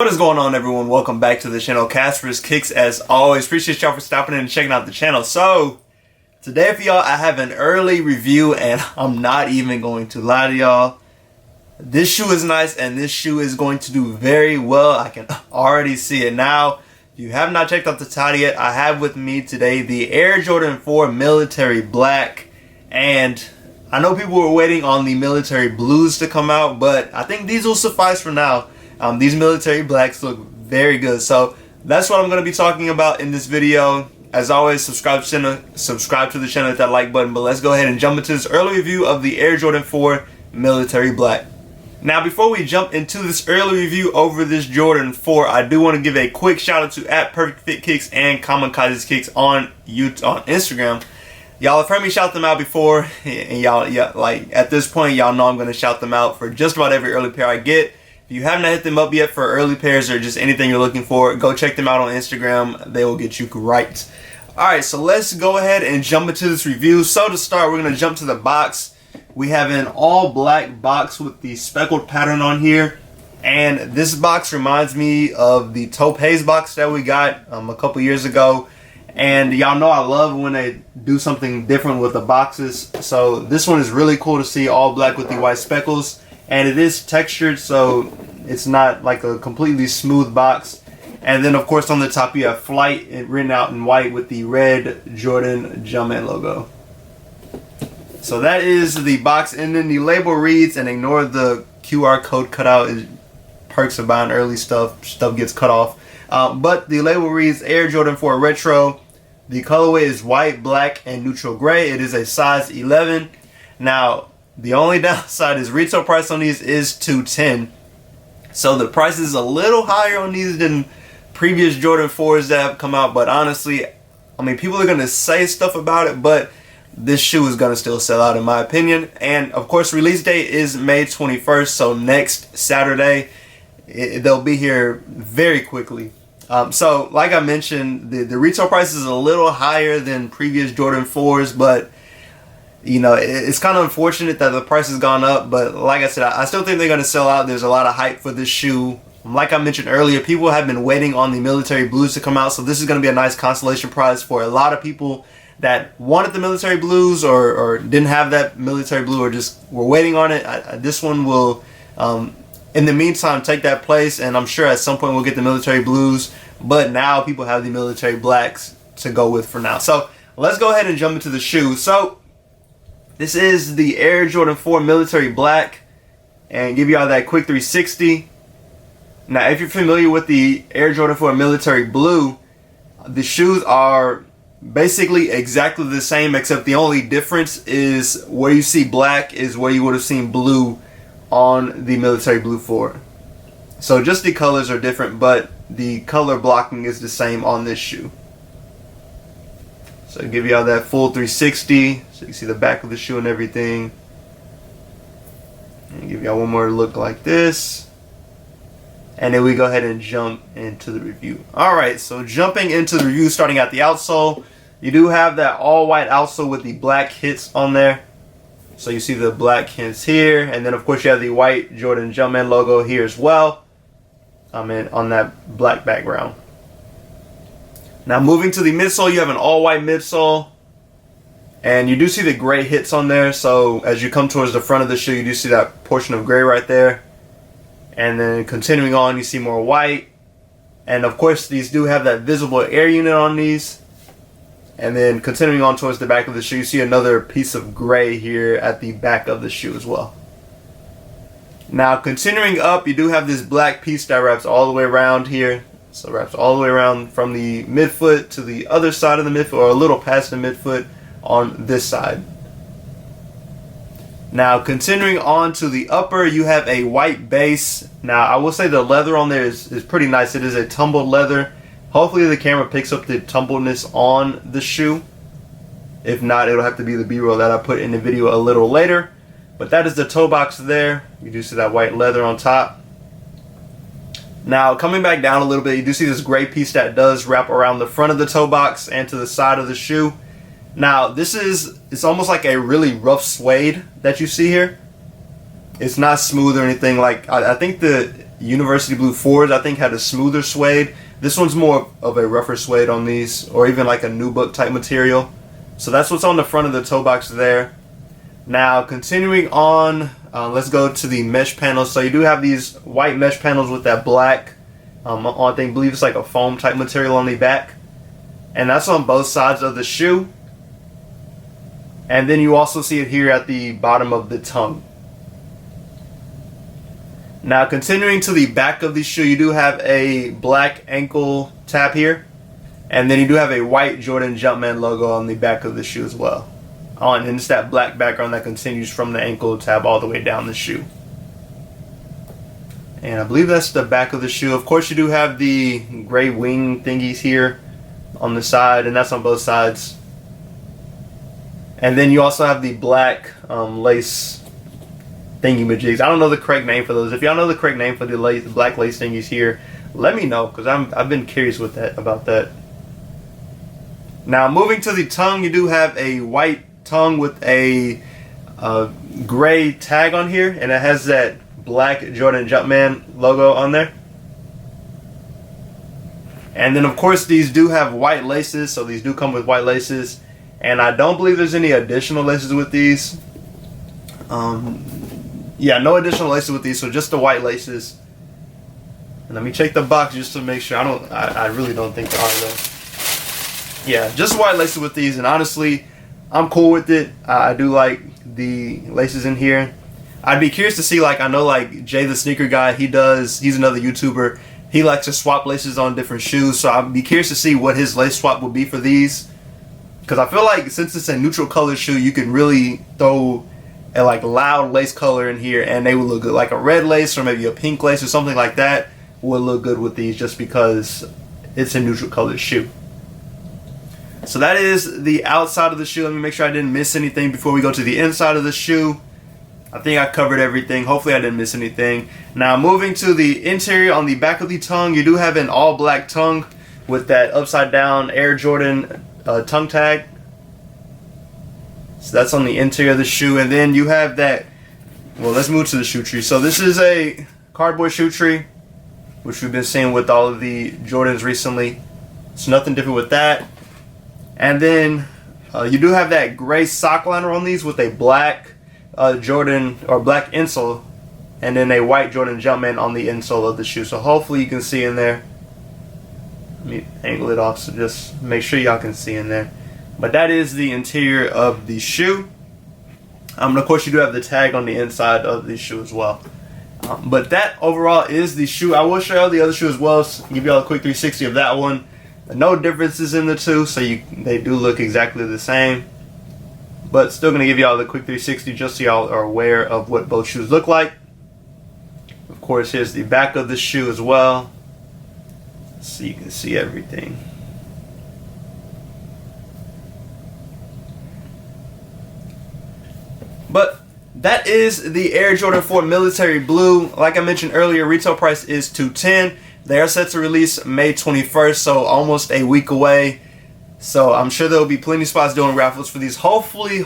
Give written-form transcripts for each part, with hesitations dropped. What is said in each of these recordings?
What is going on, everyone? Welcome back to the channel. Casper's Kicks, as always. Appreciate y'all for stopping in and checking out the channel. So today for y'all, I have an early review, and I'm not even going to lie to y'all. This shoe is nice, and this shoe is going to do very well. I can already see it now. If you have not checked out the title yet, I have with me today the Air Jordan 4 Military Black, and I know people were waiting on the Military Blues to come out, but I think these will suffice for now. These Military Blacks look very good, so that's what I'm going to be talking about in this video. As always, subscribe to the channel, hit that like button. But let's go ahead and jump into this early review of the Air Jordan 4 Military Black. Now, before we jump into this early review over this Jordan 4, I do want to give a quick shout out to @PerfectFitKicks and Kamikaze Kicks on Instagram. Y'all have heard me shout them out before, and y'all, like at this point, y'all know I'm going to shout them out for just about every early pair I get. If you have not hit them up yet for early pairs or just anything you're looking for, go check them out on Instagram. They will get you right. Alright, so let's go ahead and jump into this review. So to start, we're going to jump to the box. We have an all black box with the speckled pattern on here. And this box reminds me of the Taupe Haze box that we got a couple years ago. And y'all know I love when they do something different with the boxes. So this one is really cool to see, all black with the white speckles. And it is textured, so it's not like a completely smooth box. And then, of course, on the top you have Flight written out in white with the red Jordan Jumpman logo. So that is the box, and then the label reads, and ignore the QR code cutout. Is perks of buying early stuff gets cut off. But the label reads Air Jordan 4 Retro. The colorway is white, black, and neutral gray. It is a size 11. Now, the only downside is retail price on these is $210. So the price is a little higher on these than previous Jordan 4s that have come out. But honestly, I mean, people are going to say stuff about it, but this shoe is going to still sell out in my opinion. And of course, release date is May 21st. So next Saturday, they'll be here very quickly. So like I mentioned, the retail price is a little higher than previous Jordan 4s, but you know, it's kind of unfortunate that the price has gone up, but like I said, I still think they're going to sell out. There's a lot of hype for this shoe. Like I mentioned earlier, people have been waiting on the Military Blues to come out, so this is going to be a nice consolation prize for a lot of people that wanted the Military Blues or didn't have that Military Blue or just were waiting on it. This one will, in the meantime, take that place, and I'm sure at some point we'll get the Military Blues, but now people have the Military Blacks to go with for now. So let's go ahead and jump into the shoe. So this is the Air Jordan 4 Military Black, and give y'all that quick 360. Now, if you're familiar with the Air Jordan 4 Military Blue, the shoes are basically exactly the same, except the only difference is where you see black is where you would have seen blue on the Military Blue 4. So just the colors are different, but the color blocking is the same on this shoe. So give y'all that full 360, so you can see the back of the shoe and everything. And give y'all one more look like this. And then we go ahead and jump into the review. Alright, so jumping into the review, starting at the outsole. You do have that all white outsole with the black hits on there. So you see the black hits here. And then of course you have the white Jordan Jumpman logo here as well. On that black background. Now moving to the midsole, you have an all-white midsole, and you do see the gray hits on there. So as you come towards the front of the shoe, you do see that portion of gray right there. And then continuing on, you see more white. And of course, these do have that visible air unit on these. And then continuing on towards the back of the shoe, you see another piece of gray here at the back of the shoe as well. Now continuing up, you do have this black piece that wraps all the way around here. So it wraps all the way around from the midfoot to the other side of the midfoot, or a little past the midfoot on this side. Now continuing on to the upper, you have a white base. Now I will say the leather on there is pretty nice. It is a tumbled leather. Hopefully the camera picks up the tumbledness on the shoe. If not, it'll have to be the B-roll that I put in the video a little later. But that is the toe box there. You do see that white leather on top. Now coming back down a little bit, you do see this gray piece that does wrap around the front of the toe box and to the side of the shoe. Now it's almost like a really rough suede that you see here. It's not smooth or anything. Like I think University Blue 4s, I think, had a smoother suede. This one's more of a rougher suede on these, or even like a nubuck type material. So that's what's on the front of the toe box there. Now, continuing on, let's go to the mesh panels. So you do have these white mesh panels with that black, I believe it's like a foam type material on the back. And that's on both sides of the shoe. And then you also see it here at the bottom of the tongue. Now, continuing to the back of the shoe, you do have a black ankle tab here. And then you do have a white Jordan Jumpman logo on the back of the shoe as well. And it's that black background that continues from the ankle tab all the way down the shoe. And I believe that's the back of the shoe. Of course, you do have the gray wing thingies here on the side, and that's on both sides. And then you also have the black lace thingy-majigs. I don't know the correct name for those. If y'all know the correct name for the black lace thingies here, let me know, because I've been curious about that. Now, moving to the tongue, you do have a white tongue with a gray tag on here, and it has that black Jordan Jumpman logo on there. And then, of course, these do have white laces, so these do come with white laces. And I don't believe there's any additional laces with these. Yeah, no additional laces with these, so just the white laces. And let me check the box just to make sure. I really don't think there are though. Yeah, just white laces with these, and honestly, I'm cool with it. I do like the laces in here. I'd be curious to see, like, I know like Jay the Sneaker Guy, he's another YouTuber. He likes to swap laces on different shoes, so I'd be curious to see what his lace swap would be for these. Because I feel like since it's a neutral color shoe, you can really throw a like loud lace color in here and they would look good. Like a red lace or maybe a pink lace or something like that would look good with these just because it's a neutral color shoe. So that is the outside of the shoe. Let me make sure I didn't miss anything before we go to the inside of the shoe. I think I covered everything. Hopefully I didn't miss anything. Now moving to the interior, on the back of the tongue, you do have an all black tongue with that upside down Air Jordan tongue tag. So that's on the interior of the shoe. And then you have that, well, let's move to the shoe tree. So this is a cardboard shoe tree, which we've been seeing with all of the Jordans recently. So nothing different with that. And then you do have that gray sock liner on these with a black Jordan or black insole, and then a white Jordan Jumpman on the insole of the shoe. So hopefully you can see in there. Let me angle it off so just make sure y'all can see in there. But that is the interior of the shoe. Of course, you do have the tag on the inside of the shoe as well. But that overall is the shoe. I will show y'all the other shoe as well. So give y'all a quick 360 of that one. No differences in the two, so they do look exactly the same. But still going to give y'all the quick 360 just so y'all are aware of what both shoes look like. Of course, here's the back of the shoe as well, so you can see everything. But that is the Air Jordan 4 Military Blue. Like I mentioned earlier, retail price is $210. They are set to release May 21st, so almost a week away. So I'm sure there will be plenty of spots doing raffles for these. Hopefully,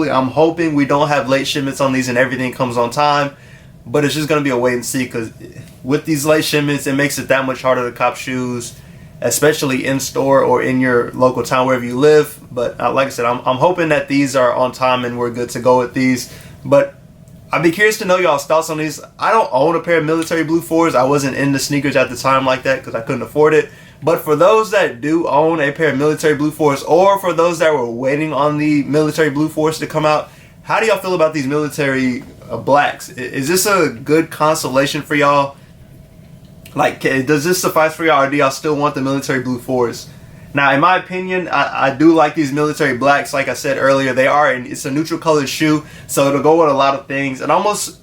I'm hoping we don't have late shipments on these and everything comes on time. But it's just going to be a wait and see, because with these late shipments, it makes it that much harder to cop shoes, especially in store or in your local town wherever you live. But like I said, I'm hoping that these are on time and we're good to go with these. But I'd be curious to know y'all's thoughts on these. I don't own a pair of Military Blue 4s. I wasn't into sneakers at the time like that because I couldn't afford it. But for those that do own a pair of Military Blue 4s, or for those that were waiting on the Military Blue 4s to come out, how do y'all feel about these military blacks? Is this a good consolation for y'all? Like, does this suffice for y'all, or do y'all still want the Military Blue 4s? Now, in my opinion, I do like these military blacks. Like I said earlier, it's a neutral colored shoe, so it'll go with a lot of things. It almost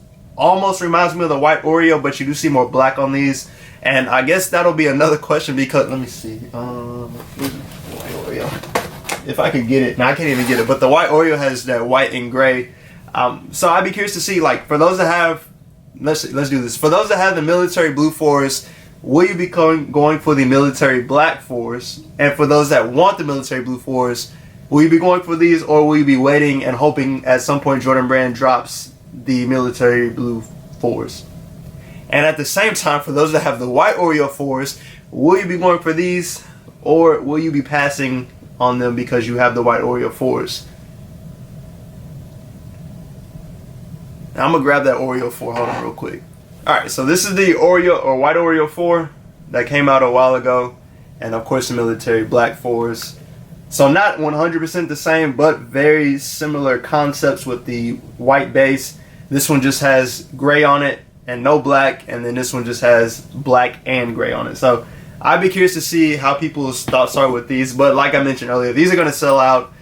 reminds me of the white Oreo, but you do see more black on these. And I guess that'll be another question, because let me see. Where's the white Oreo? If I could get it. No, I can't even get it. But the white Oreo has that white and gray. So I'd be curious to see, like, for those that have, let's do this. For those that have the Military Blue 4s, will you be going for the Military Black 4s? And for those that want the Military Blue 4s, will you be going for these, or will you be waiting and hoping at some point Jordan Brand drops the Military Blue 4s? And at the same time, for those that have the white Oreo 4s, will you be going for these, or will you be passing on them because you have the white Oreo 4s? Now I'm gonna grab that Oreo 4. Hold on real quick. Alright, so this is the Oreo or white Oreo 4 that came out a while ago. And of course the military black 4s. So not 100% the same, but very similar concepts with the white base. This one just has gray on it and no black, and then this one just has black and gray on it. So I'd be curious to see how people's thoughts are with these. But like I mentioned earlier, these are gonna sell out.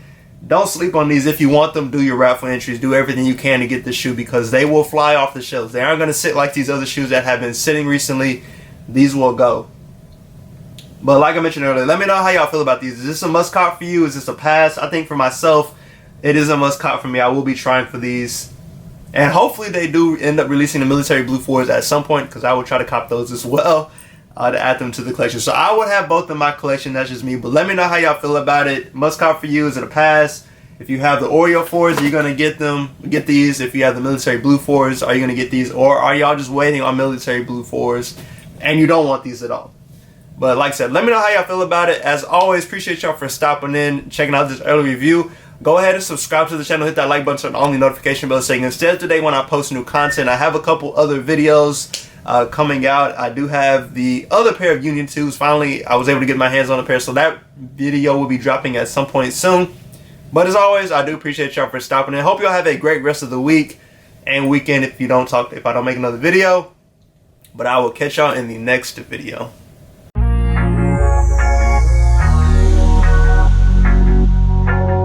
Don't sleep on these. If you want them, do your raffle entries. Do everything you can to get this shoe because they will fly off the shelves. They aren't going to sit like these other shoes that have been sitting recently. These will go. But like I mentioned earlier, let me know how y'all feel about these. Is this a must-cop for you? Is this a pass? I think for myself, it is a must-cop for me. I will be trying for these. And hopefully they do end up releasing the military blue 4s at some point because I will try to cop those as well. To add them to the collection. So I would have both in my collection. That's just me. But let me know how y'all feel about it. Must cop for you. Is it a pass? If you have the Oreo 4s, are you going to get them? Get these. If you have the military blue 4s, are you going to get these? Or are y'all just waiting on military blue 4s and you don't want these at all? But like I said, let me know how y'all feel about it. As always, appreciate y'all for stopping in, checking out this early review. Go ahead and subscribe to the channel. Hit that like button, turn on the notification bell so you can stay up to date when I post new content. I have a couple other videos coming out. I do have the other pair of Union 2s. Finally, I was able to get my hands on a pair, so that video will be dropping at some point soon. But as always, I do appreciate y'all for stopping in. Hope y'all have a great rest of the week and weekend if I don't make another video. But I will catch y'all in the next video.